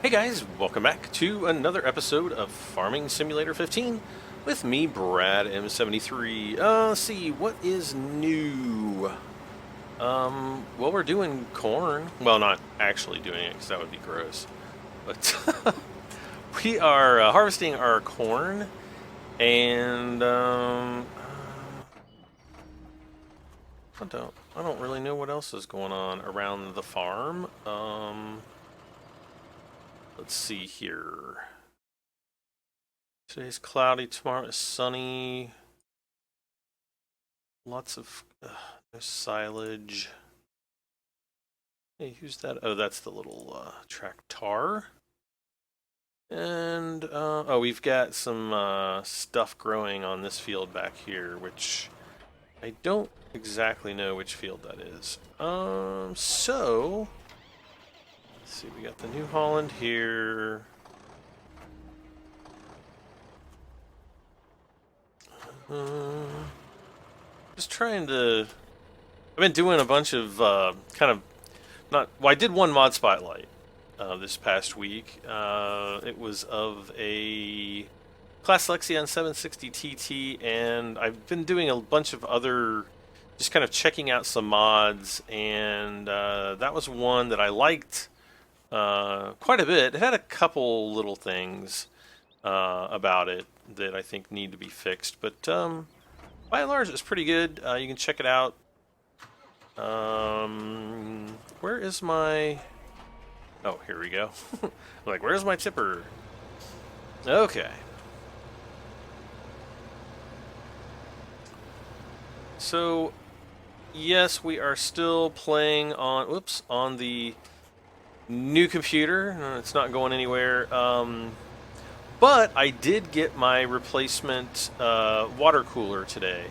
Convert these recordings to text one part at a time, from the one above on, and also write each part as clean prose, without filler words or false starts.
Hey guys, welcome back to another episode of Farming Simulator 15 with me, Brad M73. Let's see, what is new? Well, we're doing corn. Well, not actually doing it because that would be gross. But we are harvesting our corn, and I don't really know what else is going on around the farm. Let's see here. Today's cloudy, tomorrow is sunny. Lots of no silage. Hey, who's that? Oh, that's the little tractor. And, oh, we've got some stuff growing on this field back here, which I don't exactly know which field that is. So... let's see, we got the New Holland here. Just trying to... I've been doing a bunch of kind of... not... well, I did one mod spotlight this past week. It was of a Class Lexion 760 TT, and I've been doing a bunch of other... just kind of checking out some mods, and that was one that I liked quite a bit. It had a couple little things about it that I think need to be fixed, but by and large, it's pretty good. You can check it out. Where is my... oh, here we go. Like, where's my tipper? Okay. So, yes, we are still playing on... whoops, on the new computer. It's not going anywhere. But I did get my replacement water cooler today.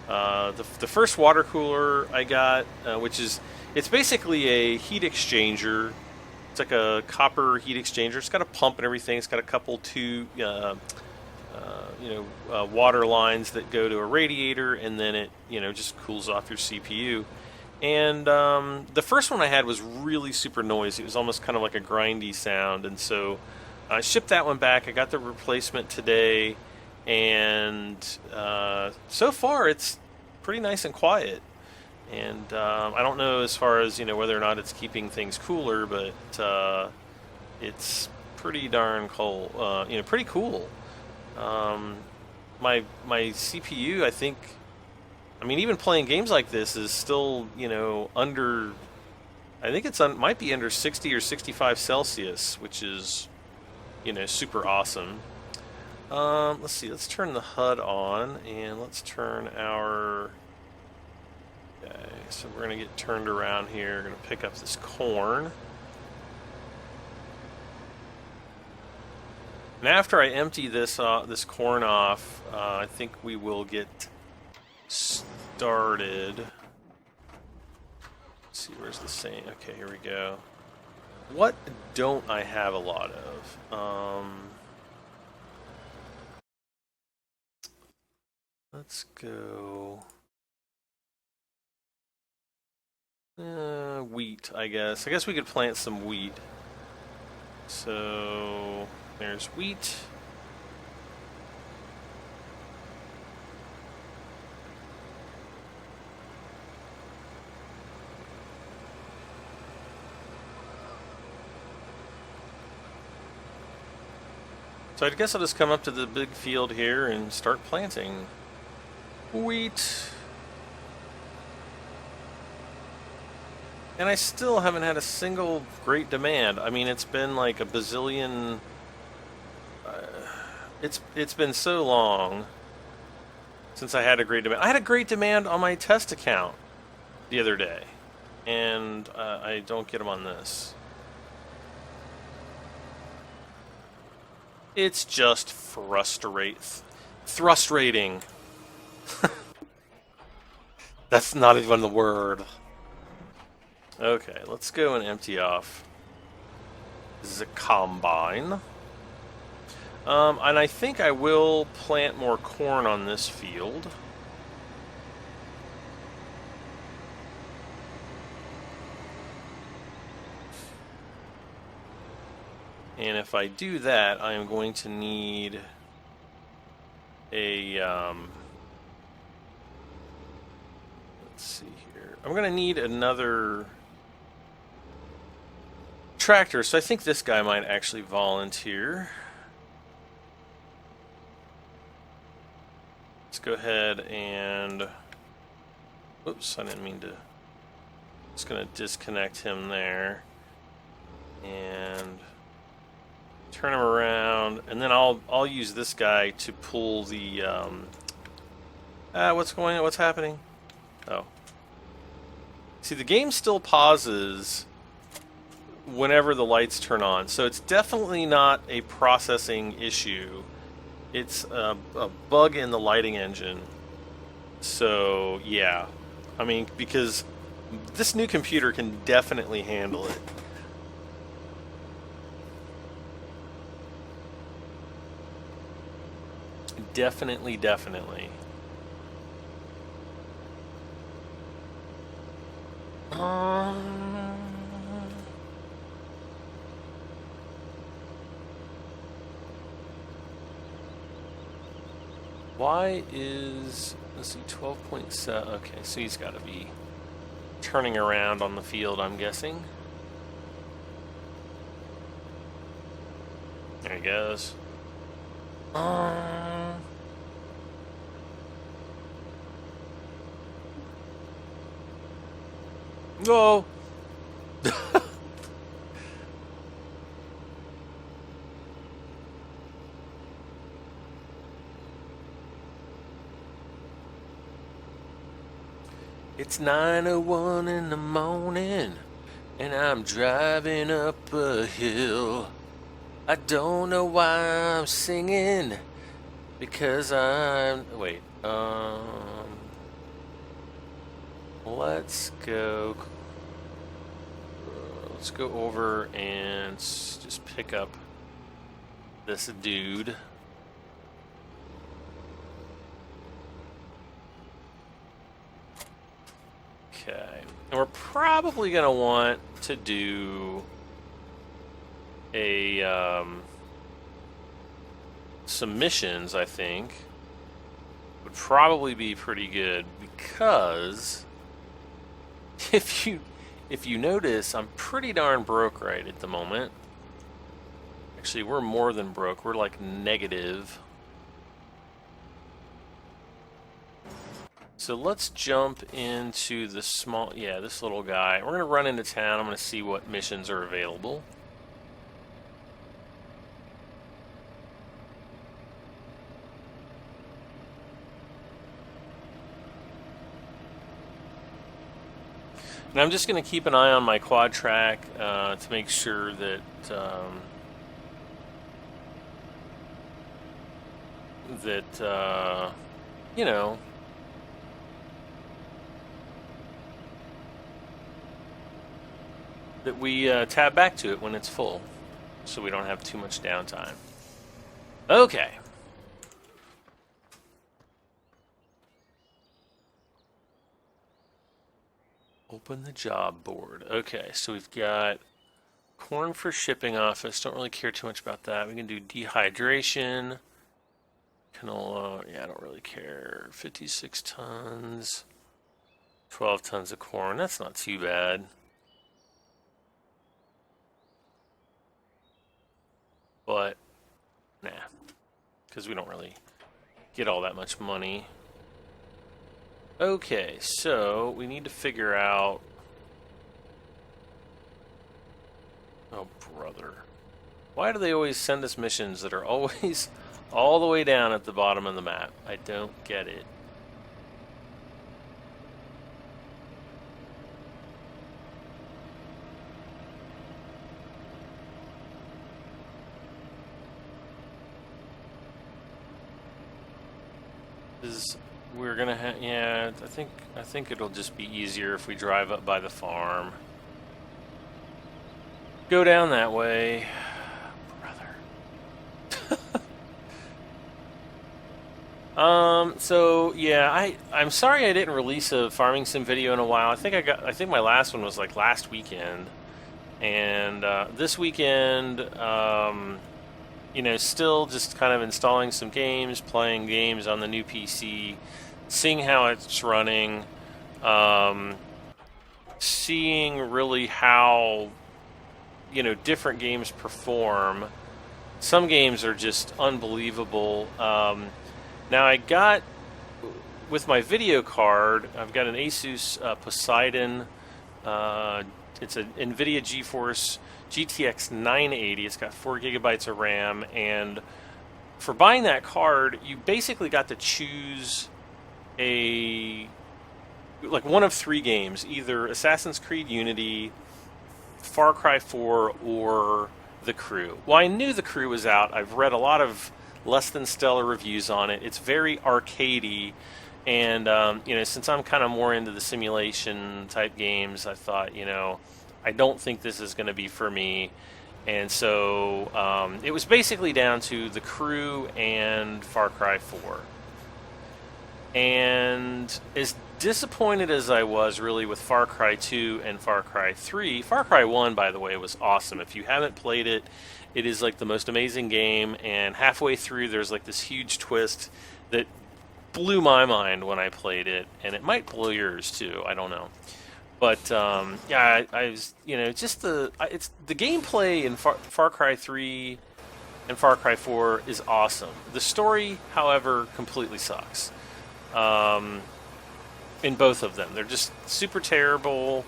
The first water cooler I got, which is, it's basically a heat exchanger. It's like a copper heat exchanger. It's got a pump and everything. It's got a couple water lines that go to a radiator, and then it just cools off your CPU. And the first one I had was really super noisy. It was almost kind of like a grindy sound, and so I shipped that one back. I got the replacement today, and so far it's pretty nice and quiet. And I don't know as far as whether or not it's keeping things cooler, but it's pretty darn cold. Pretty cool. My CPU, I think. I mean, even playing games like this is still, under... I think it's might be under 60 or 65 Celsius, which is, super awesome. Let's see. Let's turn the HUD on, and let's turn our... okay, so we're going to get turned around here. We're going to pick up this corn. And after I empty this corn off, I think we will get started. Let's see, where's the same? Okay, here we go. What don't I have a lot of? Let's go. Wheat, I guess. I guess we could plant some wheat. So there's wheat. So I guess I'll just come up to the big field here and start planting wheat. And I still haven't had a single great demand. I mean, it's been like a bazillion... It's been so long since I had a great demand. I had a great demand on my test account the other day, and I don't get them on this. It's just frustrating. That's not even the word. Okay, let's go and empty off the combine. And I think I will plant more corn on this field. And if I do that, I am going to need a, let's see here. I'm going to need another tractor, so I think this guy might actually volunteer. Let's go ahead and, oops, I didn't mean to, just going to disconnect him there and turn him around, and then I'll use this guy to pull the what's happening? Oh. See, the game still pauses whenever the lights turn on, so it's definitely not a processing issue. It's a bug in the lighting engine. So, yeah. I mean, because this new computer can definitely handle it. Definitely. Why is, let's see, 12.7, okay, so he's got to be turning around on the field, I'm guessing. There he goes. Go! It's 9:01 in the morning, and I'm driving up a hill. I don't know why I'm singing, because I'm, wait, let's go over and just pick up this dude. Okay, and we're probably going to want to do a some missions, I think. Would probably be pretty good, because if you notice, I'm pretty darn broke right at the moment. Actually, we're more than broke. We're like negative. So let's jump into the small, yeah, this little guy. We're going to run into town. I'm going to see what missions are available. And I'm just going to keep an eye on my quad track to make sure that you know, that we tab back to it when it's full, so we don't have too much downtime. Okay. Open the job board. Okay, so we've got corn for shipping office. Don't really care too much about that. We can do dehydration. Canola, yeah, I don't really care. 56 tons. 12 tons of corn. That's not too bad. But, nah, because we don't really get all that much money. Okay, so we need to figure out... Oh, brother. Why do they always send us missions that are always all the way down at the bottom of the map? I don't get it. We're gonna have, yeah, I think it'll just be easier if we drive up by the farm. Go down that way, brother. So yeah, I'm sorry I didn't release a farming sim video in a while. I think my last one was like last weekend, And this weekend, still just kind of installing some games, playing games on the new PC, seeing how it's running, seeing really how, different games perform. Some games are just unbelievable. Now I got, with my video card, I've got an Asus Poseidon. It's an NVIDIA GeForce GTX 980. It's got 4 gigabytes of RAM, and for buying that card, you basically got to choose one of 3 games, either Assassin's Creed Unity, Far Cry 4, or The Crew. Well, I knew The Crew was out. I've read a lot of less than stellar reviews on it. It's very arcadey, and since I'm kind of more into the simulation type games, I thought, I don't think this is going to be for me. And so it was basically down to The Crew and Far Cry 4. And as disappointed as I was really with Far Cry 2 and Far Cry 3, Far Cry 1, by the way, was awesome. If you haven't played it, it is like the most amazing game, and halfway through there's like this huge twist that blew my mind when I played it, and it might blow yours too, I don't know. But I was, just the gameplay in Far Cry 3 and Far Cry 4 is awesome. The story, however, completely sucks. In both of them, they're just super terrible.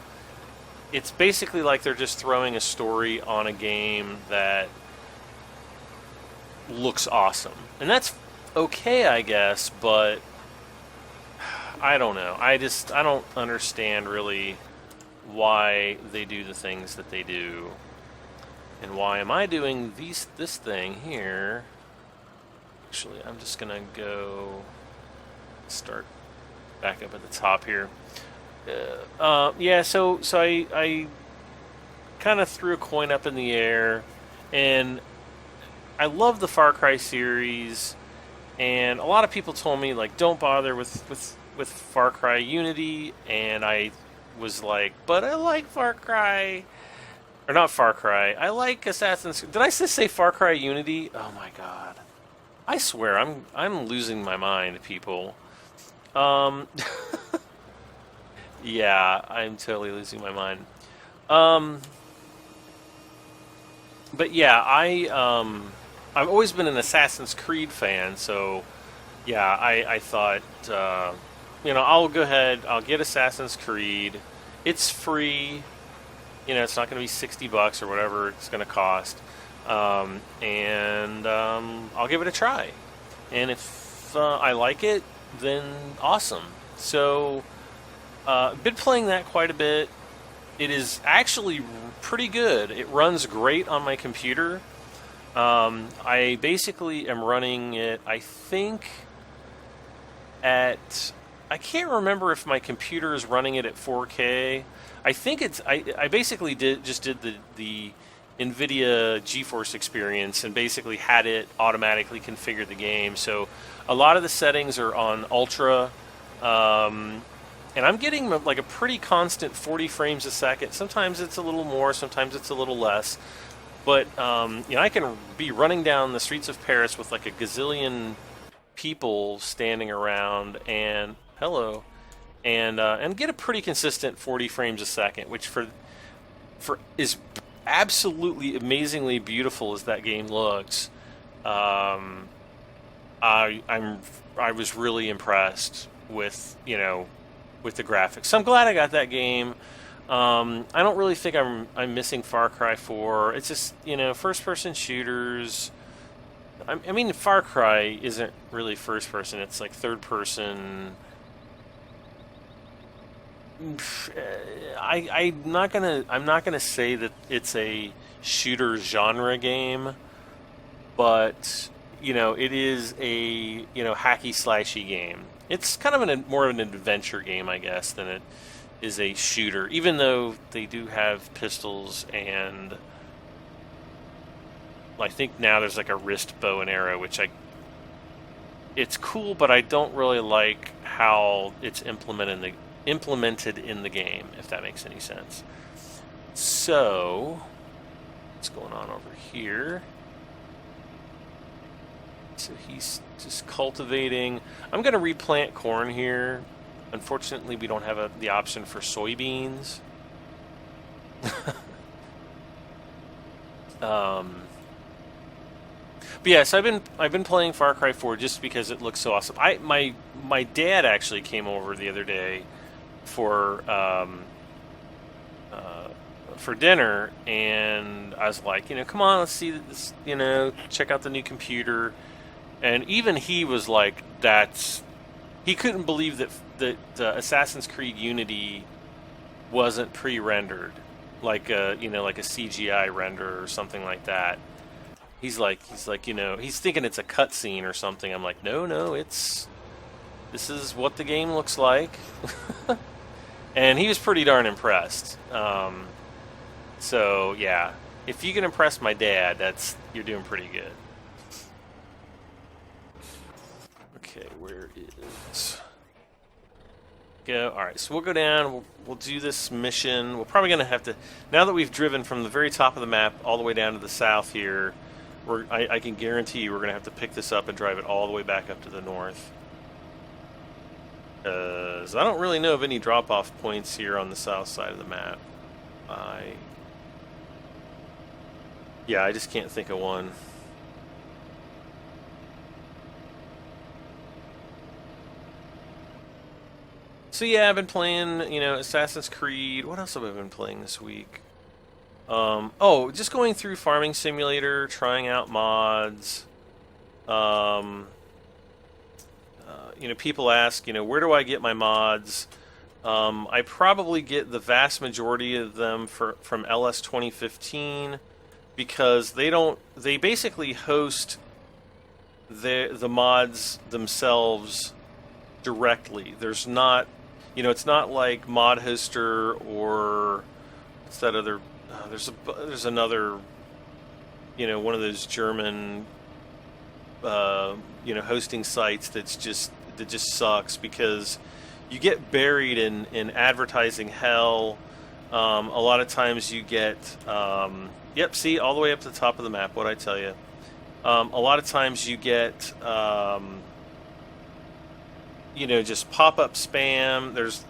It's basically like they're just throwing a story on a game that looks awesome, and that's okay, I guess. But I don't know. I don't understand really why they do the things that they do, and why am I doing this thing here? Actually, I'm just gonna go start back up at the top here. So I kind of threw a coin up in the air, and I love the Far Cry series, and a lot of people told me, like, don't bother with Far Cry Unity, and I was like, but I like Far Cry, or not Far Cry, I like Assassin's. Did I just say Far Cry Unity? Oh my god, I swear I'm losing my mind, people. Yeah, I'm totally losing my mind. But yeah, I've always been an Assassin's Creed fan, so yeah, I thought, I'll go ahead, I'll get Assassin's Creed. It's free, it's not going to be $60 or whatever it's going to cost, and I'll give it a try. And if I like it, then awesome. So, been playing that quite a bit. It is actually pretty good. It runs great on my computer. I basically am running it, I think, I can't remember if my computer is running it at 4K. I think I basically did the NVIDIA GeForce experience and basically had it automatically configure the game. So a lot of the settings are on Ultra, and I'm getting like a pretty constant 40 frames a second. Sometimes it's a little more, sometimes it's a little less. But I can be running down the streets of Paris with like a gazillion people standing around, and get a pretty consistent 40 frames a second, which for is absolutely amazingly beautiful as that game looks. I was really impressed with with the graphics. So I'm glad I got that game. I don't really think I'm missing Far Cry 4. It's just first-person shooters. I mean, Far Cry isn't really first-person. It's like third-person. I'm not gonna say that it's a shooter genre game, but it is a hacky slashy game. It's kind of more of an adventure game, I guess, than it is a shooter. Even though they do have pistols, and I think now there's like a wrist bow and arrow, which it's cool, but I don't really like how it's implemented in the game, if that makes any sense. So, what's going on over here? So he's just cultivating. I'm going to replant corn here. Unfortunately, we don't have the option for soybeans. But yes, I've been playing Far Cry 4 just because it looks so awesome. My dad actually came over the other day for dinner, and I was like, come on, let's see this, check out the new computer. And even he was like, he couldn't believe that Assassin's Creed Unity wasn't pre-rendered, like a CGI render or something like that. He's like, he's thinking it's a cutscene or something. I'm like, no, this is what the game looks like. And he was pretty darn impressed. So yeah, if you can impress my dad, you're doing pretty good. Okay, where is... Go. All right, so we'll go down. We'll do this mission. We're probably going to have to... Now that we've driven from the very top of the map all the way down to the south here, I can guarantee you we're going to have to pick this up and drive it all the way back up to the north. Because I don't really know of any drop-off points here on the south side of the map. Yeah, I just can't think of one. So yeah, I've been playing, Assassin's Creed. What else have I been playing this week? Just going through Farming Simulator, trying out mods. People ask, where do I get my mods? I probably get the vast majority of them from LS 2015 because they basically host the mods themselves directly. There's not, it's not like Mod Hoster or what's that other? There's another, one of those German, hosting sites that just sucks because you get buried in advertising hell. A lot of times you get, see, all the way up to the top of the map. What'd I tell you? A lot of times you get, just pop-up spam. There's,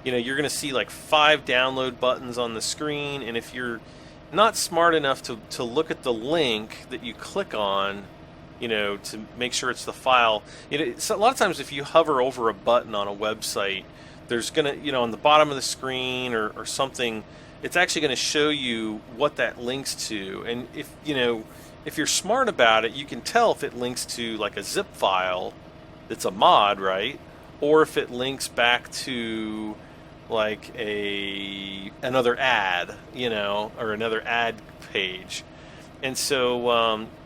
you're going to see like 5 download buttons on the screen, and if you're not smart enough to look at the link that you click on, to make sure it's the file. So a lot of times if you hover over a button on a website, there's going to, on the bottom of the screen or something, it's actually going to show you what that links to. And if you're smart about it, you can tell if it links to like a zip file that's a mod, right? Or if it links back to like another ad, or another ad page. And so,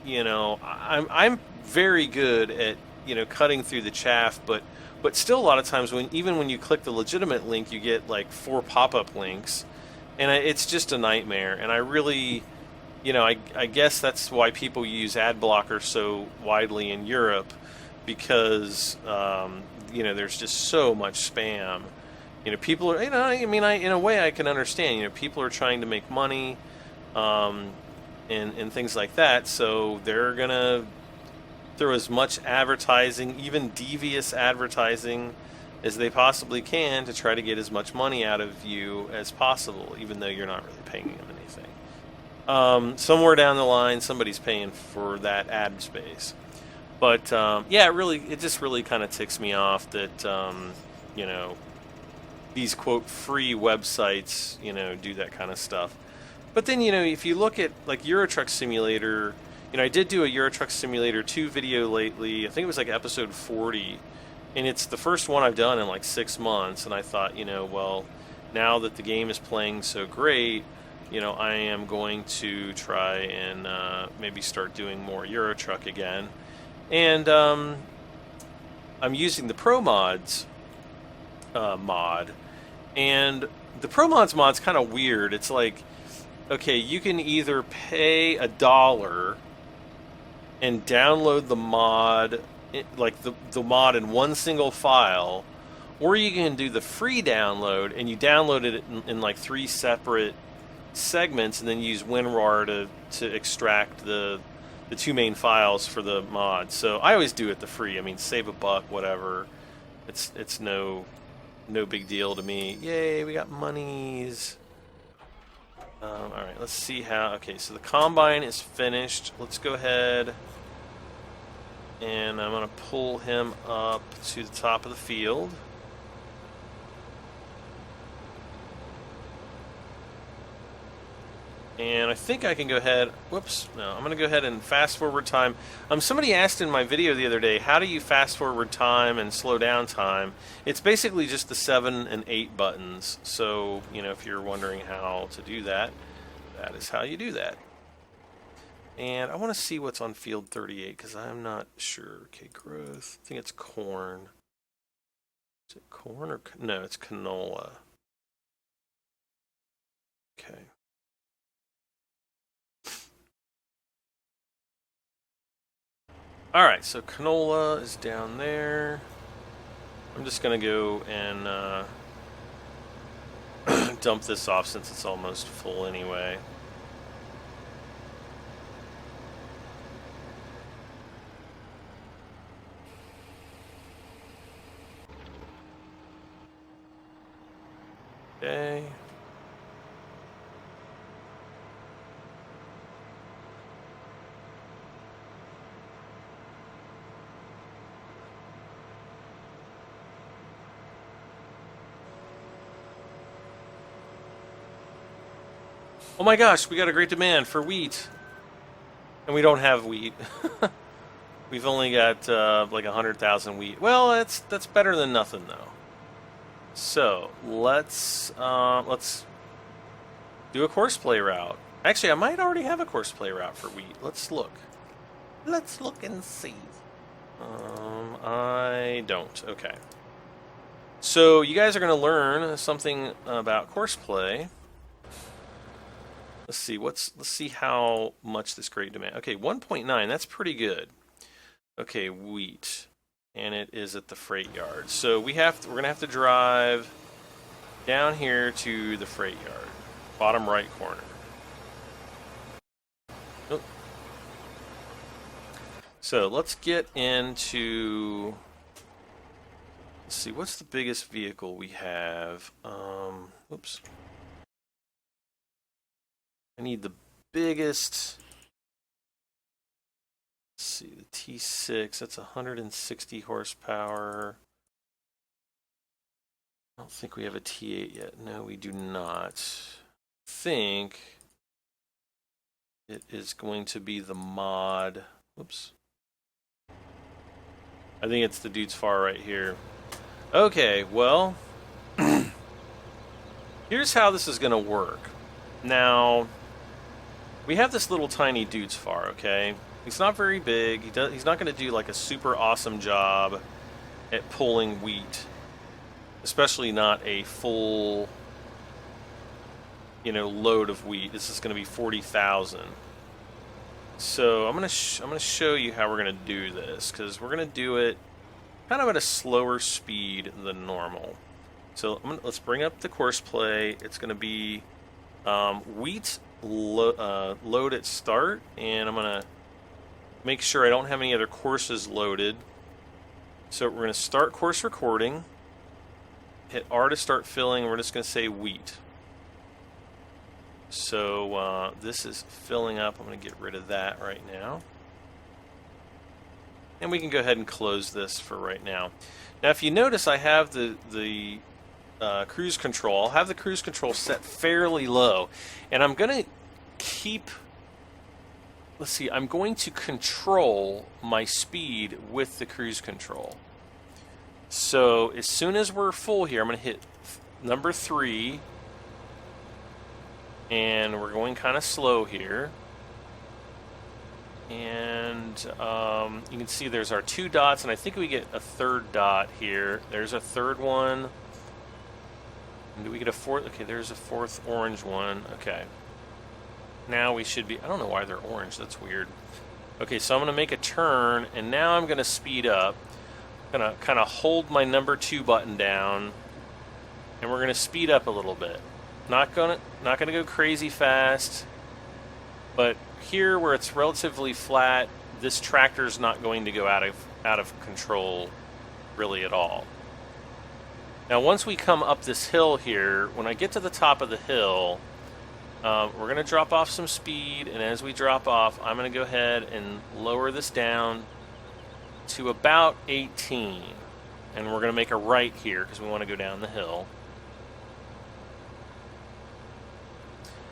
I'm very good at, cutting through the chaff, but still a lot of times even when you click the legitimate link, you get like 4 pop-up links, and it's just a nightmare. And I really, I guess that's why people use ad blocker so widely in Europe, because, there's just so much spam. People are, in a way I can understand, people are trying to make money, and things like that, so they're gonna throw as much advertising, even devious advertising, as they possibly can to try to get as much money out of you as possible, even though you're not really paying them anything. Somewhere down the line, somebody's paying for that ad space. But it just really kind of ticks me off that these quote free websites do that kind of stuff. But then, if you look at like Euro Truck Simulator, I did do a Euro Truck Simulator 2 video lately. I think it was like episode 40. And it's the first one I've done in like 6 months. And I thought, well, now that the game is playing so great, I am going to try and maybe start doing more Euro Truck again. And I'm using the Pro Mods mod. And the Pro Mods mod's kind of weird. It's like, okay, you can either pay $1 and download the mod, like the mod in one single file, or you can do the free download and you download it in like 3 separate segments and then use WinRAR to extract the two main files for the mod. So I always do it the free. I mean, save a buck, whatever. It's no big deal to me. Yay, we got monies. All right, let's see how. Okay, so the combine is finished. Let's go ahead and I'm gonna pull him up to the top of the field. And I think I can go ahead, whoops, no, I'm going to go ahead and fast forward time. Somebody asked in my video the other day, how do you fast forward time and slow down time? It's basically just the 7 and 8 buttons. So, you know, if you're wondering how to do that, that is how you do that. And I want to see what's on field 38 because I'm not sure. Okay, growth, I think it's corn. Is it corn or, no, it's canola. Okay. Alright, so canola is down there. I'm just going to go and dump this off since it's almost full anyway. Okay. Oh my gosh, we got a great demand for wheat. And we don't have wheat. We've only got like 100,000 wheat. Well, that's better than nothing though. So let's do a Courseplay route. Actually, I might already have a Courseplay route for wheat. Let's look. Let's look and see. I don't. Okay. So you guys are going to learn something about Courseplay. Let's see. Let's see how much this great demand. Okay, 1.9. That's pretty good. Okay, wheat, and it is at the freight yard. So we're gonna have to drive down here to the freight yard, bottom right corner. Oh. So let's get into. Let's see. What's the biggest vehicle we have? Oops. I need the biggest. Let's see, the T6, that's 160 horsepower. I don't think we have a T8 yet. No, we do not. I think it is going to be the mod. Whoops. I think it's the Deutz-Fahr right here. Okay, well, here's how this is going to work. Now, we have this little tiny Deutz-Fahr, okay? He's not very big. He's not going to do like a super awesome job at pulling wheat, especially not a full, you know, load of wheat. This is going to be 40,000. So I'm going to show you how we're going to do this because we're going to do it kind of at a slower speed than normal. So let's bring up the Courseplay. It's going to be wheat load at start, and I'm going to make sure I don't have any other courses loaded. So we're going to start course recording, hit R to start filling, and we're just going to say wheat. So this is filling up. I'm going to get rid of that right now. And we can go ahead and close this for right now. Now if you notice, I have the cruise control. I'll have the cruise control set fairly low. And I'm going to keep... Let's see, I'm going to control my speed with the cruise control. So as soon as we're full here, I'm going to hit number 3. And we're going kind of slow here. And you can see there's our 2 dots, and I think we get a 3rd dot here. There's a 3rd one. And do we get a 4th? Okay, there's a 4th orange one. Okay. Now we should be, I don't know why they're orange, that's weird. Okay, so I'm going to make a turn, and now I'm going to speed up. I'm going to kind of hold my number 2 button down, and we're going to speed up a little bit. Not gonna go crazy fast, but here where it's relatively flat, this tractor's not going to go out of control really at all. Now once we come up this hill here, when I get to the top of the hill, we're going to drop off some speed, and as we drop off, I'm going to go ahead and lower this down to about 18. And we're going to make a right here because we want to go down the hill.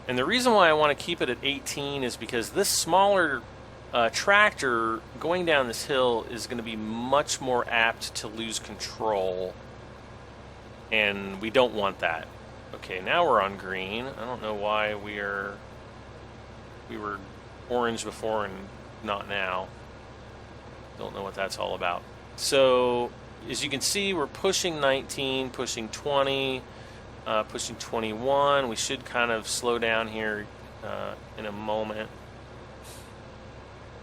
And the reason why I want to keep it at 18 is because this smaller tractor going down this hill is going to be much more apt to lose control, and we don't want that. Okay, now we're on green. I don't know why we were orange before and not now. Don't know what that's all about. So as you can see, we're pushing 19, pushing 20, pushing 21. We should kind of slow down here in a moment.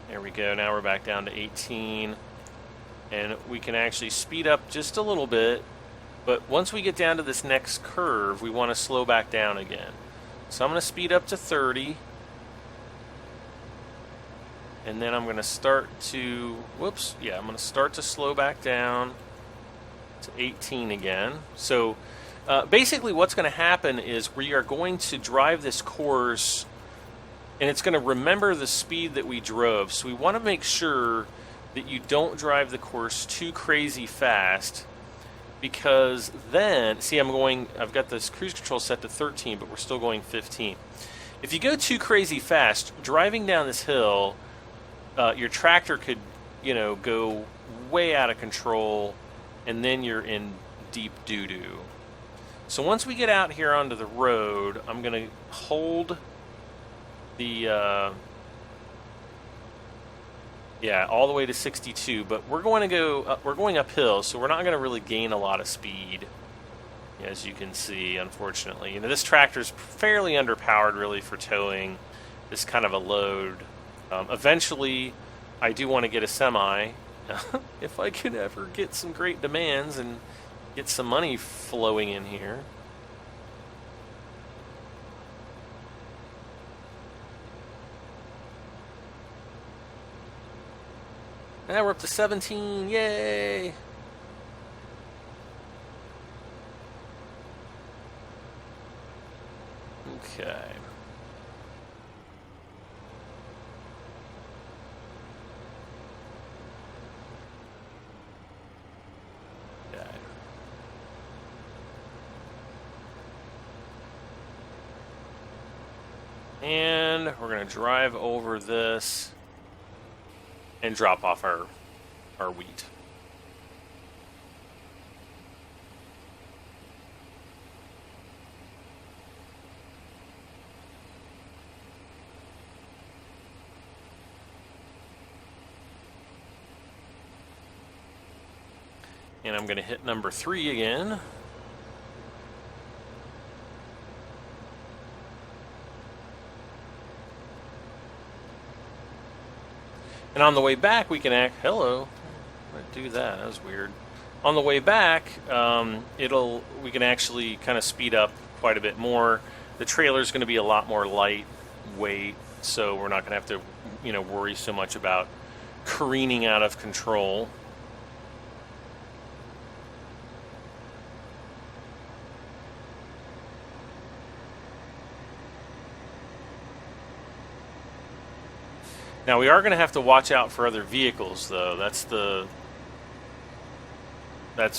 There we go. Now we're back down to 18. And we can actually speed up just a little bit. But once we get down to this next curve, we want to slow back down again. So I'm going to speed up to 30. And then I'm going to start to, I'm going to start to slow back down to 18 again. So basically what's going to happen is we are going to drive this course, and it's going to remember the speed that we drove. So we want to make sure that you don't drive the course too crazy fast, because then, see, I've got this cruise control set to 13, but we're still going 15. If you go too crazy fast, driving down this hill, your tractor could, go way out of control, and then you're in deep doo-doo. So once we get out here onto the road, I'm going to hold the, all the way to 62, but we're going to go, we're going uphill, so we're not going to really gain a lot of speed, as you can see, unfortunately. This tractor's fairly underpowered, really, for towing this kind of a load. Eventually, I do want to get a semi, if I can ever get some great demands and get some money flowing in here. Now we're up to 17, yay! Okay. And we're going to drive over this and drop off our wheat. And I'm going to hit number 3 again. And on the way back, we can hello. I do that. That was weird. On the way back, we can actually kind of speed up quite a bit more. The trailer's going to be a lot more lightweight, so we're not going to have to, worry so much about careening out of control. Now we are going to have to watch out for other vehicles, though. That's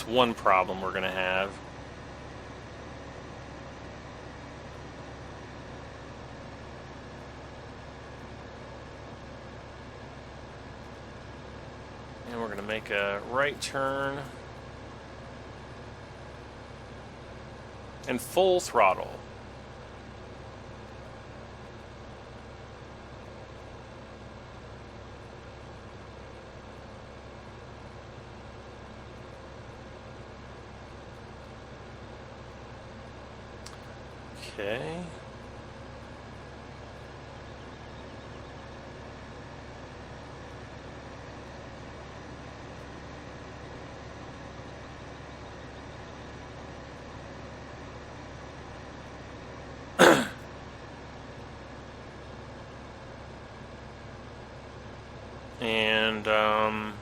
one problem we're going to have. And we're going to make a right turn and full throttle. Okay. And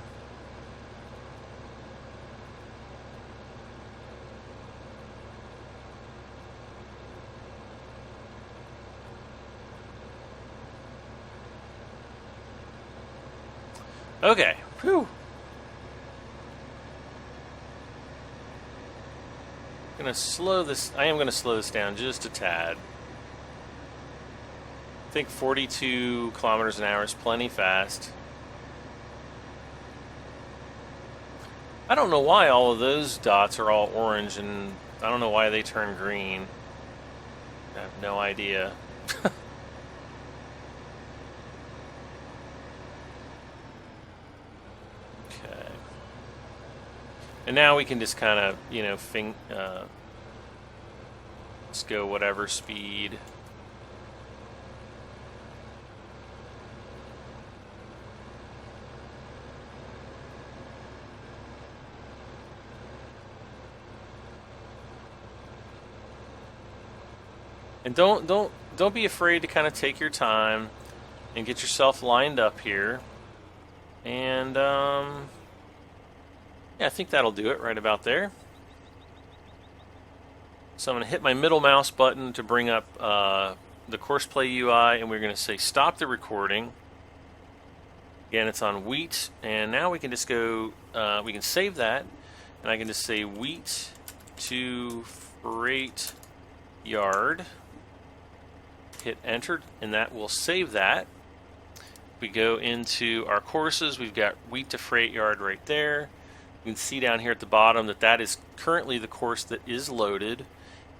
okay. Whew. Gonna slow this. I am gonna slow this down just a tad. I think 42 kilometers an hour is plenty fast. I don't know why all of those dots are all orange, and I don't know why they turn green. I have no idea. Okay. And now we can just kind of, you know, just go whatever speed. And don't be afraid to kind of take your time and get yourself lined up here. And yeah, I think that'll do it right about there. So I'm going to hit my middle mouse button to bring up the Courseplay UI, and we're going to say stop the recording. Again, it's on wheat, and now we can just go, we can save that, and I can just say wheat to freight yard. Hit enter, and that will save that. We go into our courses, we've got wheat to freight yard right there. You can see down here at the bottom that that is currently the course that is loaded.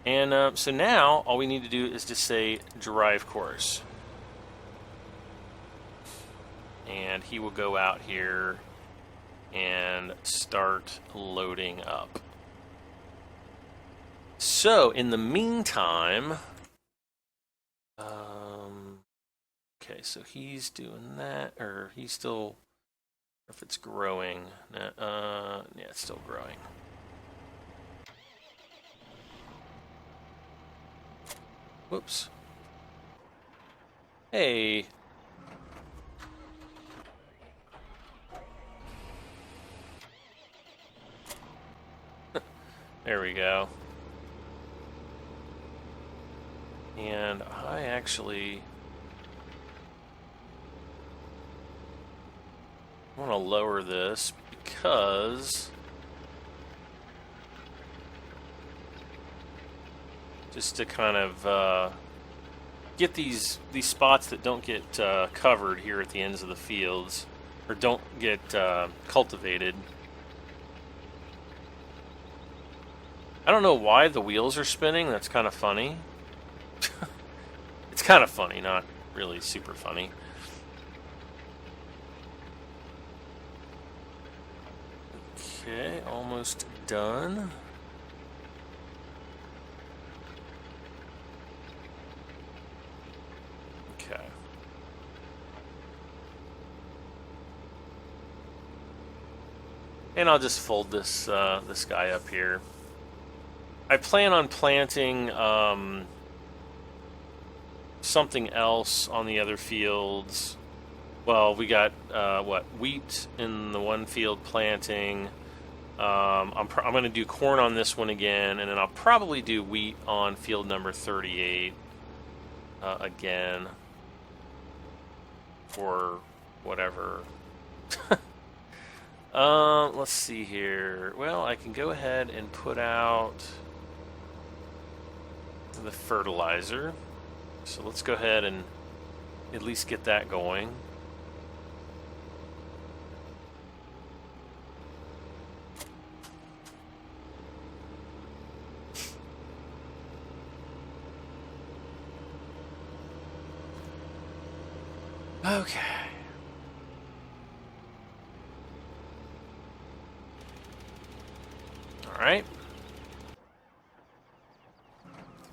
And so now all we need to do is just say drive course. And he will go out here and start loading up. So in the meantime, okay, so he's doing that, or he's still, if it's growing, yeah, it's still growing. Whoops. Hey. There we go. And I actually want to lower this because just to kind of get these spots that don't get covered here at the ends of the fields, or don't get cultivated. I don't know why the wheels are spinning. That's kind of funny. It's kind of funny, not really super funny. Okay, almost done. Okay. And I'll just fold this this guy up here. I plan on planting something else on the other fields. Well, we got wheat in the one field planting. I'm going to do corn on this one again, and then I'll probably do wheat on field number 38 again, or whatever. Let's see here. Well, I can go ahead and put out the fertilizer. So let's go ahead and at least get that going. Okay. All right.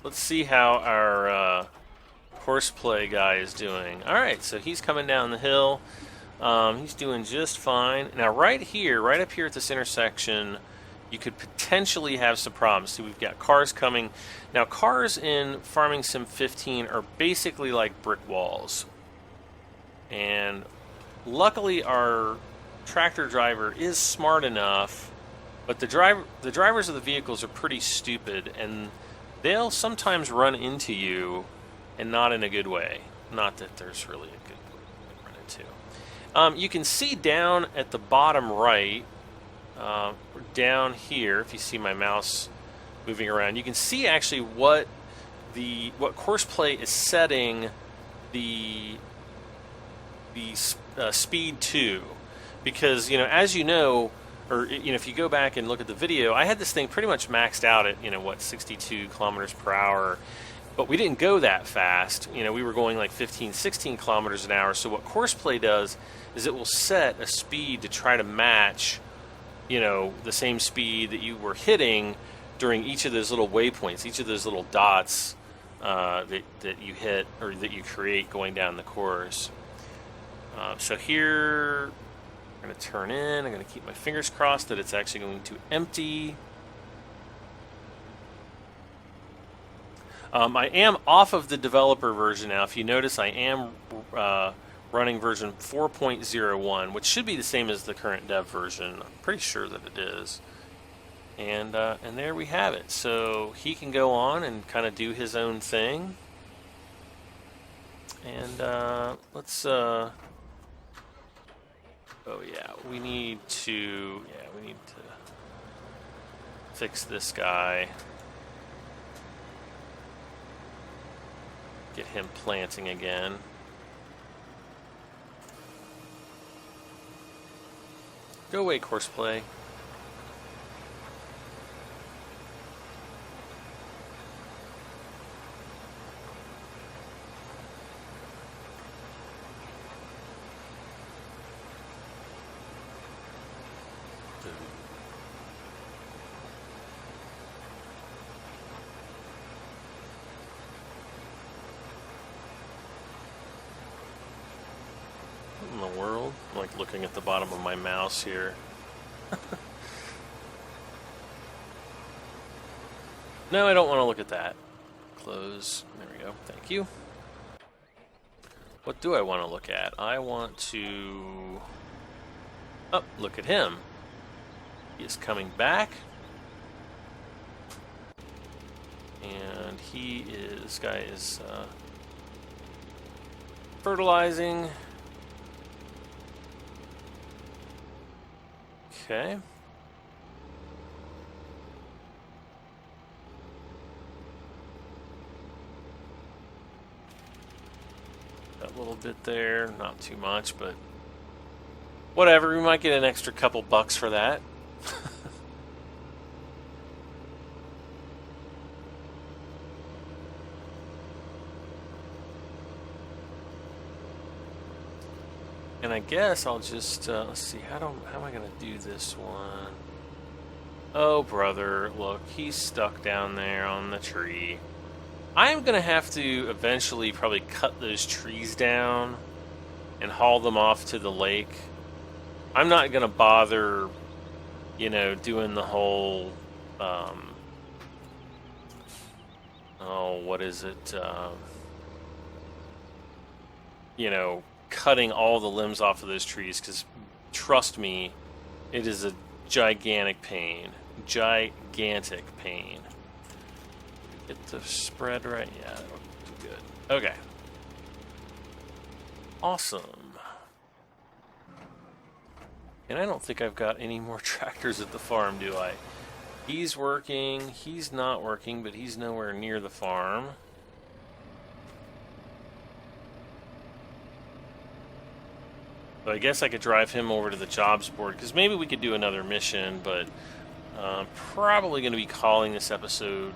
Let's see how our Courseplay guy is doing. All right, so he's coming down the hill. He's doing just fine. Now, right here, right up here at this intersection, you could potentially have some problems. See, we've got cars coming. Now, cars in Farming Sim 15 are basically like brick walls. And luckily, our tractor driver is smart enough, but the drivers of the vehicles are pretty stupid, and they'll sometimes run into you, and not in a good way. Not that there's really a good way to run into. You can see down at the bottom right, down here, if you see my mouse moving around, you can see actually what Courseplay is setting the speed to, because as you know, or if you go back and look at the video, I had this thing pretty much maxed out at 62 kilometers per hour, but we didn't go that fast. We were going like 15, 16 kilometers an hour. So what Courseplay does is it will set a speed to try to match the same speed that you were hitting during each of those little waypoints, each of those little dots that you hit or that you create going down the course. So here, I'm going to turn in. I'm going to keep my fingers crossed that it's actually going to empty. I am off of the developer version now. If you notice, I am running version 4.01, which should be the same as the current dev version. I'm pretty sure that it is. And there we have it. So he can go on and kind of do his own thing. And let's... oh yeah, we need to fix this guy. Get him planting again. Go away, Courseplay. In the world? I'm like looking at the bottom of my mouse here. No, I don't want to look at that. Close. There we go. Thank you. What do I want to look at? I want to... Oh, look at him. He is coming back. And this guy is fertilizing. Okay. That little bit there, not too much, but whatever, we might get an extra couple bucks for that. And I guess I'll just, let's see, how am I going to do this one? Oh, brother, look, he's stuck down there on the tree. I'm going to have to eventually probably cut those trees down and haul them off to the lake. I'm not going to bother, doing the whole, what is it, cutting all the limbs off of those trees, because trust me, it is a gigantic pain. Gigantic pain. Get the spread right? Yeah, that'll do good. Okay. Awesome. And I don't think I've got any more tractors at the farm, do I? He's working, he's not working, but he's nowhere near the farm. So I guess I could drive him over to the jobs board, because maybe we could do another mission, but probably going to be calling this episode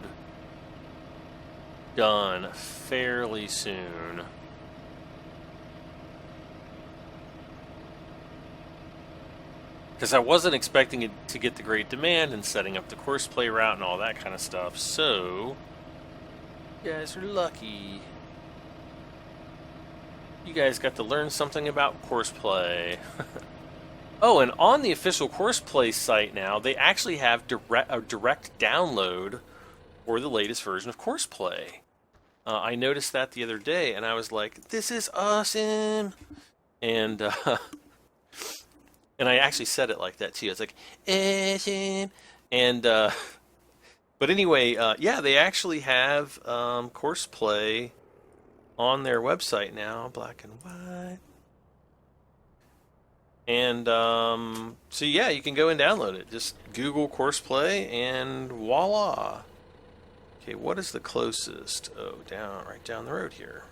done fairly soon. Because I wasn't expecting it to get the great demand and setting up the Courseplay route and all that kind of stuff, so you guys are lucky. You guys got to learn something about Courseplay. Oh, and on the official Courseplay site now, they actually have a direct download for the latest version of Courseplay. I noticed that the other day, and I was like, this is awesome! And And I actually said it like that too. It's like, and but anyway, yeah, they actually have Courseplay on their website now, black and white. And so yeah, you can go and download it. Just Google Courseplay and voila. Okay, what is the closest? Oh, right down the road here.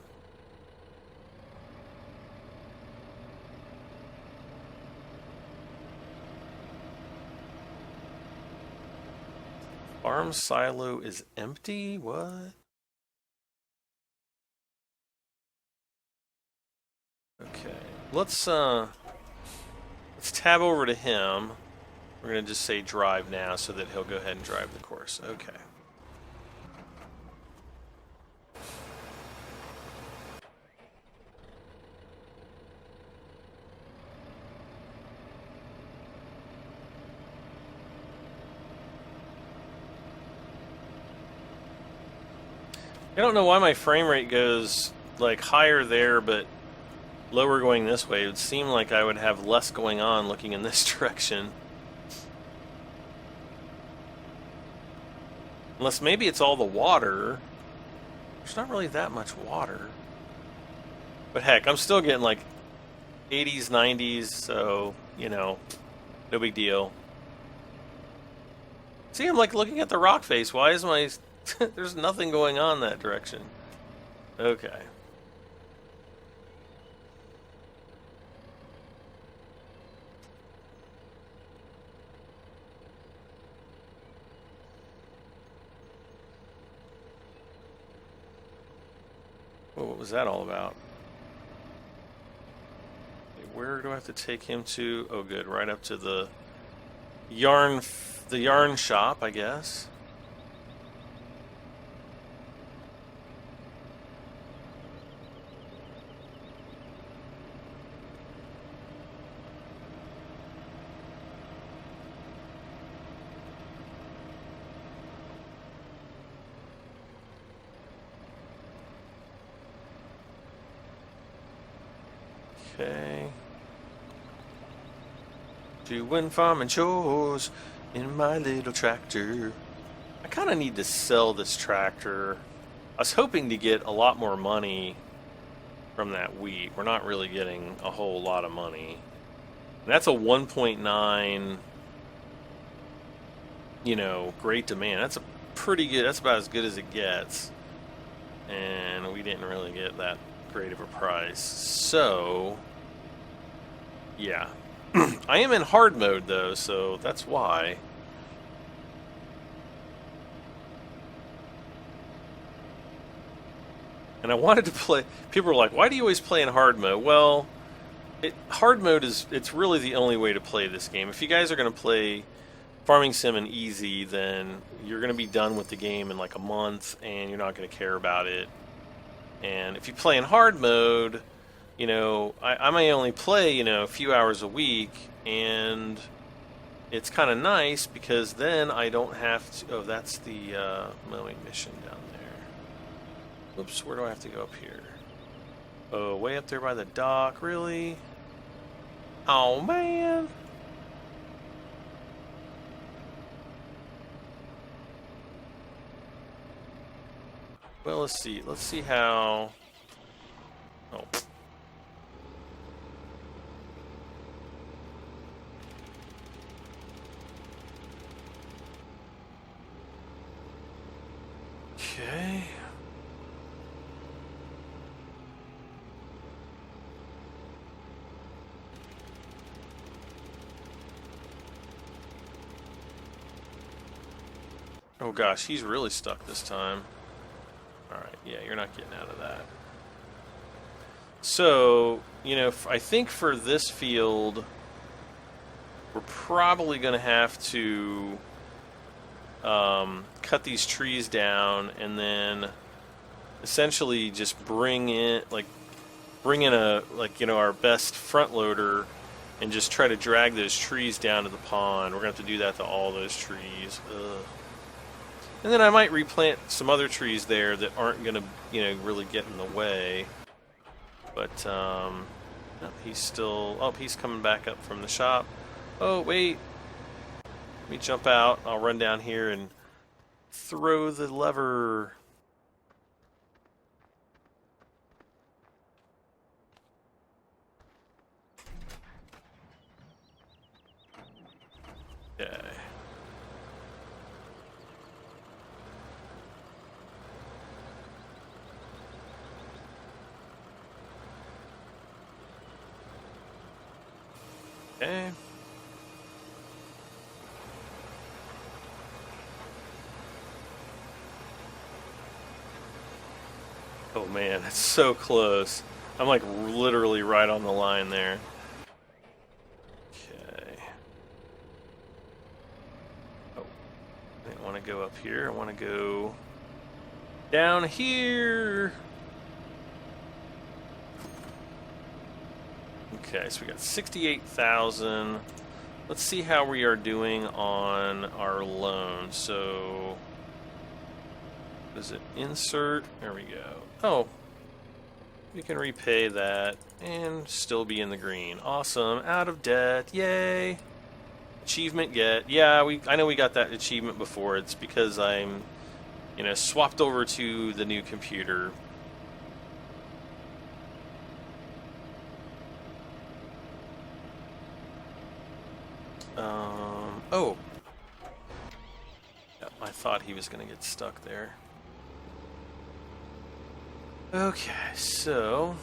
Farm silo is empty? What? Okay. Let's tab over to him. We're gonna just say drive now so that he'll go ahead and drive the course. Okay. I don't know why my frame rate goes like higher there, but lower going this way. It would seem like I would have less going on looking in this direction. Unless maybe it's all the water. There's not really that much water. But heck, I'm still getting like 80s, 90s, so, you know, no big deal. See, I'm like looking at the rock face. Why is my... There's nothing going on that direction. Okay. Well, what was that all about? Where do I have to take him to? Oh, good. Right up to the yarn shop, I guess. Okay. Doing farming chores in my little tractor. I kind of need to sell this tractor. I was hoping to get a lot more money from that wheat. We're not really getting a whole lot of money. And that's a 1.9, you know, great demand. That's a pretty good, that's about as good as it gets. And we didn't really get that great of a price. So, yeah. I am in hard mode though, so that's why. And I wanted to play, people were like, why do you always play in hard mode? Well, hard mode it's really the only way to play this game. If you guys are going to play Farming Sim in easy, then you're going to be done with the game in like a month and you're not going to care about it. And if you play in hard mode, you know, I may only play, you know, a few hours a week, and it's kind of nice because then I don't have to... Oh, that's the mowing mission down there. Oops, where do I have to go up here? Oh, way up there by the dock, really? Oh, man. Well, let's see. Let's see how... Oh. Okay. Oh gosh, he's really stuck this time. Alright, yeah, you're not getting out of that. So, you know, I think for this field, we're probably going to have to cut these trees down and then essentially just bring in a, like, you know, our best front loader and just try to drag those trees down to the pond. We're going to have to do that to all those trees. Ugh. And then I might replant some other trees there that aren't going to, you know, really get in the way. But, Oh, he's still... Oh, he's coming back up from the shop. Oh, wait. Let me jump out. I'll run down here and throw the lever. Okay. Okay. Oh man, it's so close. I'm like literally right on the line there. Okay. Oh, I didn't want to go up here. I want to go down here. Okay, so we got 68,000. Let's see how we are doing on our loan. So, does it insert? There we go. Oh, we can repay that and still be in the green. Awesome. Out of debt. Yay. Achievement get. Yeah, I know we got that achievement before. It's because I'm, swapped over to the new computer. Oh. Yep, I thought he was going to get stuck there. Okay, so...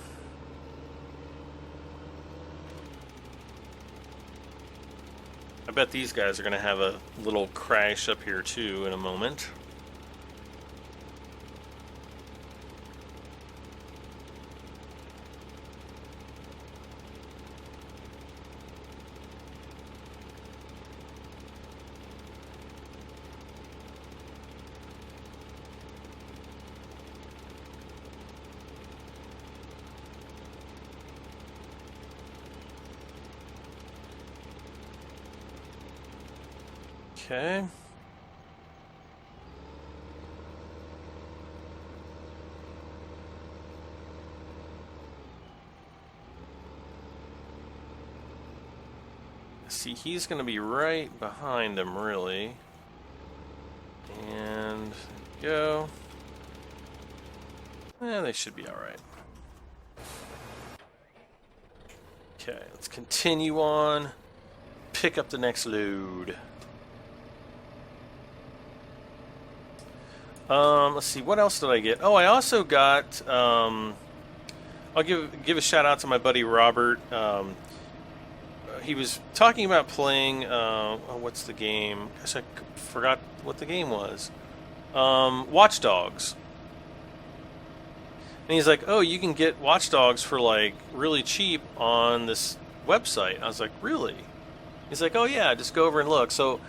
I bet these guys are going to have a little crash up here too in a moment. Okay. See, he's going to be right behind him, really. And go. They should be all right. Okay, let's continue on. Pick up the next load. Let's see, what else did I get? Oh, I also got, I'll give a shout out to my buddy Robert. He was talking about playing, what's the game? Gosh, I forgot what the game was. Watch Dogs. And he's like, oh, you can get Watch Dogs for, like, really cheap on this website. And I was like, really? He's like, oh, yeah, just go over and look. So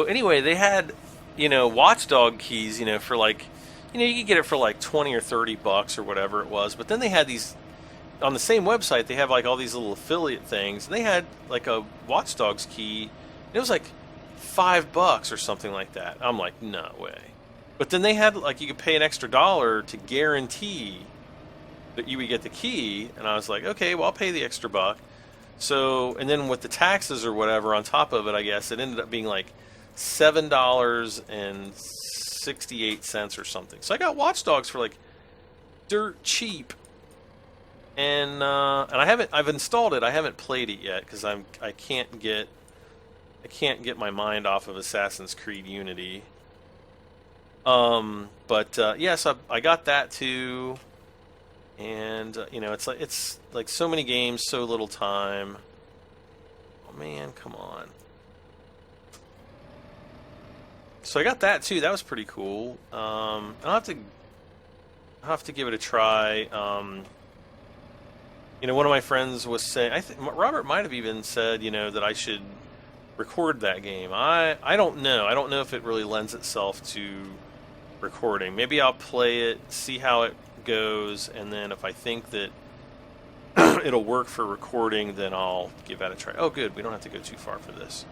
anyway, they had... watchdog keys, for like, you could get it for like 20 or 30 bucks or whatever it was. But then they had these, on the same website, they have like all these little affiliate things. And they had like a watchdogs key. And it was like $5 or something like that. I'm like, no way. But then they had like, you could pay an extra $1 to guarantee that you would get the key. And I was like, okay, well, I'll pay the extra buck. So, and then with the taxes or whatever on top of it, I guess, it ended up being like $7.68 or something. So I got Watch Dogs for like dirt cheap, and I've installed it. I haven't played it yet because I can't get my mind off of Assassin's Creed Unity. Yes, I got that too, and it's like so many games, so little time. Oh man, come on. So I got that too. That was pretty cool. I'll have to give it a try. One of my friends was saying, I think Robert might have even said, that I should record that game. I don't know. I don't know if it really lends itself to recording. Maybe I'll play it, see how it goes, and then if I think that it'll work for recording, then I'll give that a try. Oh, good. We don't have to go too far for this.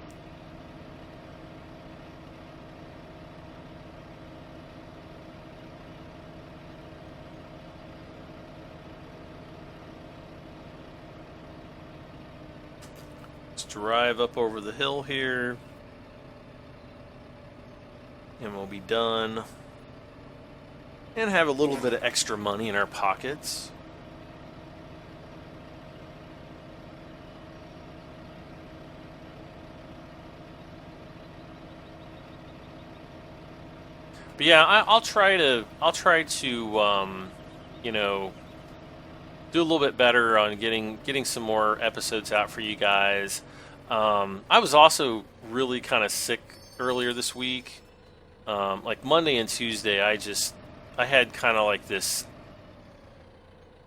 drive up over the hill here, and we'll be done. And have a little bit of extra money in our pockets. But yeah, I'll try to you know, do a little bit better on getting some more episodes out for you guys. I was also really kind of sick earlier this week. Like Monday and Tuesday, I had kind of like this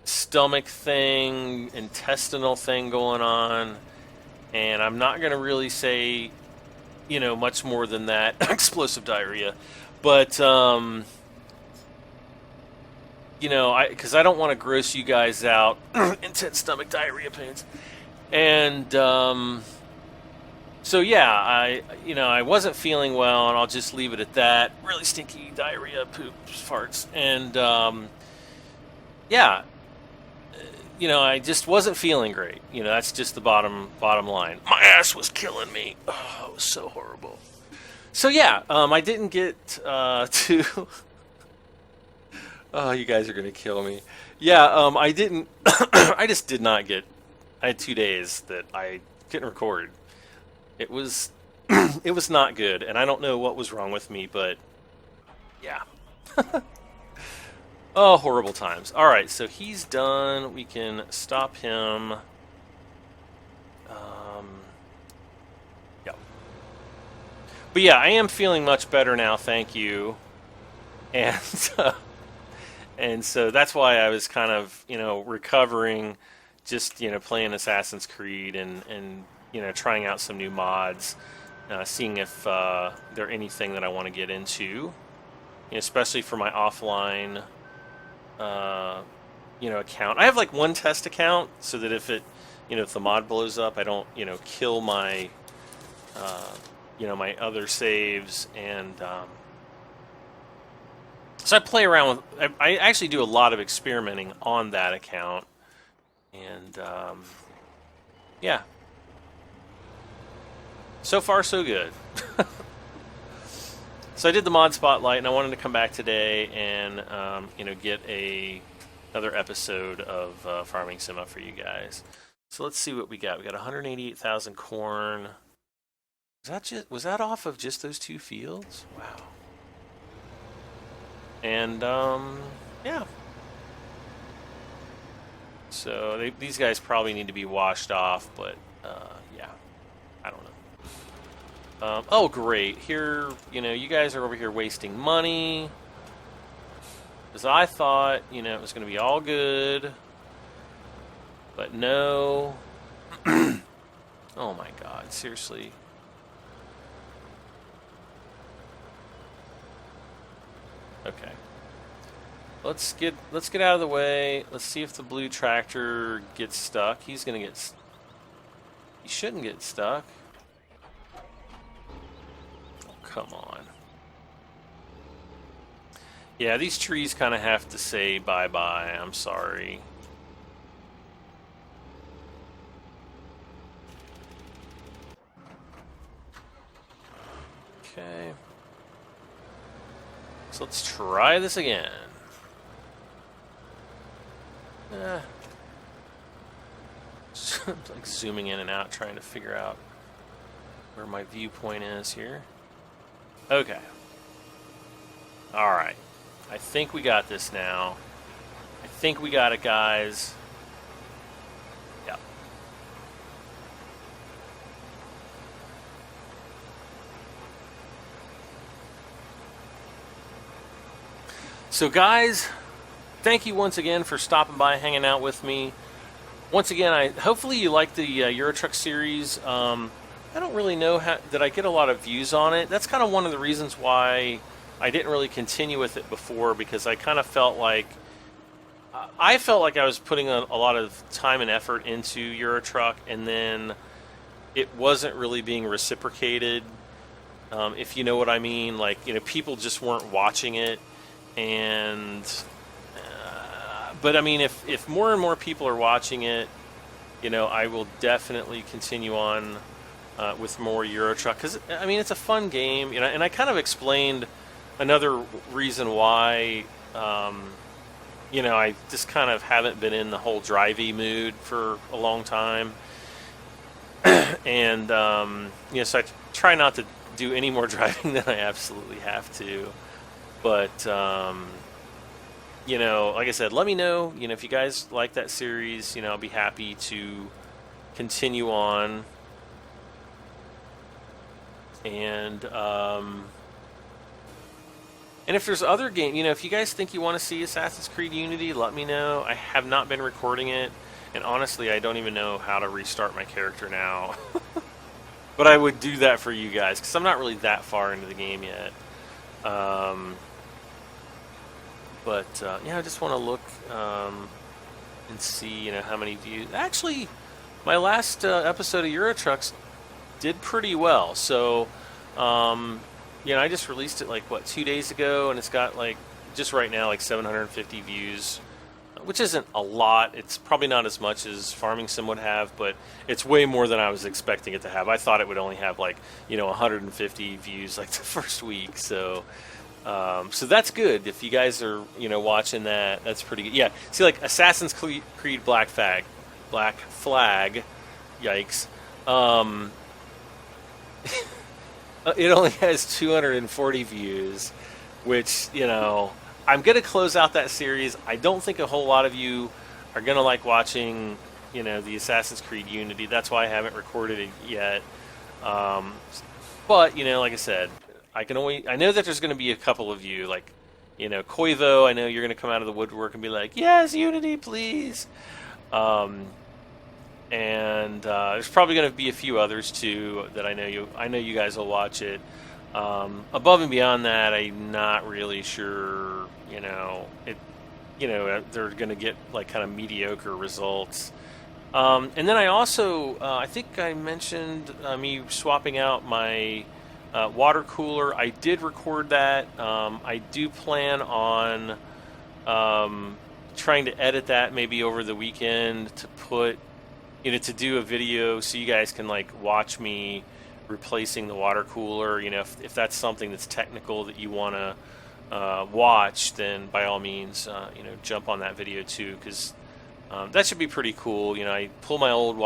stomach thing, intestinal thing going on, and I'm not going to really say, you know, much more than that. Explosive diarrhea. But, you know, because I don't want to gross you guys out. Intense stomach diarrhea pains. And, so yeah, I wasn't feeling well, and I'll just leave it at that. Really stinky diarrhea, poops, farts. And, yeah, you know, I just wasn't feeling great. You know, that's just the bottom line. My ass was killing me. Oh, it was so horrible. So yeah, I didn't get to. Oh, you guys are gonna kill me. Yeah, I didn't. I just did not get. I had 2 days that I couldn't record. It was, it was not good, and I don't know what was wrong with me, but yeah. Oh, horrible times. All right, so he's done. We can stop him. But yeah, I am feeling much better now, thank you. And and so that's why I was kind of, you know, recovering, just, you know, playing Assassin's Creed and you know, trying out some new mods, seeing if they're anything that I want to get into, you know, especially for my offline, you know, account. I have like one test account so that if it, you know, if the mod blows up, I don't, you know, kill my you know, my other saves. And so I play around with, I actually do a lot of experimenting on that account, and yeah, so far so good. So I did the mod spotlight, and I wanted to come back today and you know, get another episode of Farming Sima for you guys. So let's see what we got. We got 188,000 corn. Was that off of just those 2 fields? Wow. And yeah. So these guys probably need to be washed off, but yeah, I don't know. Oh, great! Here, you know, you guys are over here wasting money, because I thought, you know, it was going to be all good, but no. Oh my God! Seriously. Okay. Let's get out of the way. Let's see if the blue tractor gets stuck. He shouldn't get stuck. Oh, come on. Yeah, these trees kind of have to say bye-bye. I'm sorry. Okay. So let's try this again. Like zooming in and out, trying to figure out where my viewpoint is here. Okay. Alright. I think we got this now. I think we got it, guys. Yep. So guys, thank you once again for stopping by, hanging out with me. Once again, hopefully you like the Euro Truck series. I don't really know that I get a lot of views on it. That's kind of one of the reasons why I didn't really continue with it before, because I kind of felt like I was putting a lot of time and effort into Euro Truck, and then it wasn't really being reciprocated. If you know what I mean, like, you know, people just weren't watching it. And but I mean, if more and more people are watching it, you know, I will definitely continue on with more Euro Truck, because I mean it's a fun game, you know. And I kind of explained another reason why, you know, I just kind of haven't been in the whole drivey mood for a long time, and you know, so I try not to do any more driving than I absolutely have to. But you know, like I said, let me know. You know, if you guys like that series, you know, I'll be happy to continue on. And if there's other game, you know, if you guys think you want to see Assassin's Creed Unity, let me know. I have not been recording it, and honestly, I don't even know how to restart my character now. But I would do that for you guys, because I'm not really that far into the game yet. Yeah, I just want to look and see, you know, how many views. Actually, my last episode of Euro Trucks did pretty well. So, you know, I just released it like, what, 2 days ago, and it's got like, just right now, like 750 views, which isn't a lot. It's probably not as much as Farming Sim would have, but it's way more than I was expecting it to have. I thought it would only have like, you know, 150 views like the first week. So, so that's good. If you guys are, you know, watching that, that's pretty good. Yeah, see, like Assassin's Creed Black Flag, yikes. It only has 240 views, which, you know, I'm going to close out that series. I don't think a whole lot of you are going to like watching, you know, the Assassin's Creed Unity. That's why I haven't recorded it yet. But, you know, like I said, I know that there's going to be a couple of you, like, you know, Koivo, I know you're going to come out of the woodwork and be like, yes, Unity, please. And there's probably going to be a few others too that I know you guys will watch it. Above and beyond that, I'm not really sure. You know, they're going to get like kind of mediocre results. And then I also, I think I mentioned me swapping out my water cooler. I did record that. I do plan on trying to edit that maybe over the weekend to put, you know, to do a video so you guys can like watch me replacing the water cooler. You know, if that's something that's technical that you want to watch, then by all means, you know, jump on that video too, because that should be pretty cool. You know, I pull my old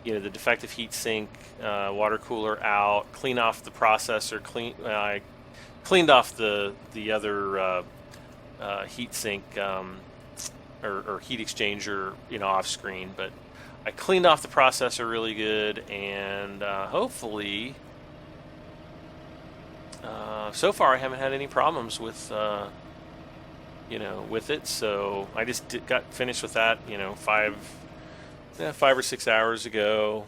you know, the defective heatsink water cooler out, clean off the processor, I cleaned off the other heatsink or heat exchanger, you know, off screen, but I cleaned off the processor really good, and hopefully, so far I haven't had any problems with, you know, with it. So I just got finished with that, you know, 5 or 6 hours ago,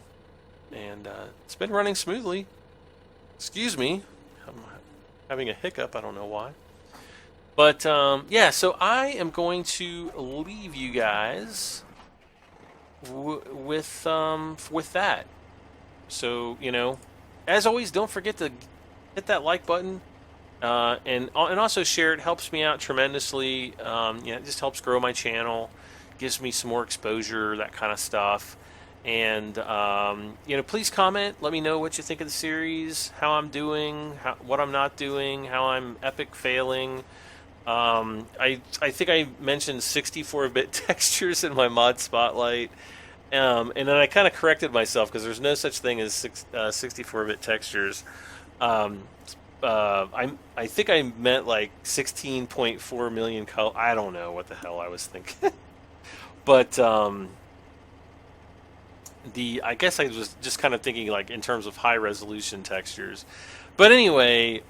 and it's been running smoothly. Excuse me, I'm having a hiccup. I don't know why. But yeah, so I am going to leave you guys with that. So, you know, as always, don't forget to hit that like button, and also share it. Helps me out tremendously. Yeah, it just helps grow my channel, gives me some more exposure, that kind of stuff. And you know, please comment. Let me know what you think of the series, how I'm doing, what I'm not doing, how I'm epic failing. I think I mentioned 64-bit textures in my mod spotlight, and then I kind of corrected myself because there's no such thing as 64-bit textures. I think I meant like 16.4 million color. I don't know what the hell I was thinking, but I guess I was just kind of thinking like in terms of high resolution textures. But anyway,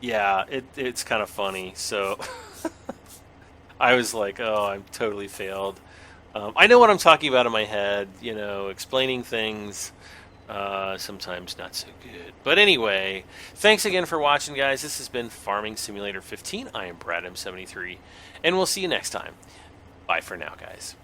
yeah, it's kind of funny. So I was like, oh, I'm totally failed. I know what I'm talking about in my head, you know, explaining things, sometimes not so good. But anyway, thanks again for watching, guys. This has been Farming Simulator 15. I am Brad M73, and we'll see you next time. Bye for now, guys.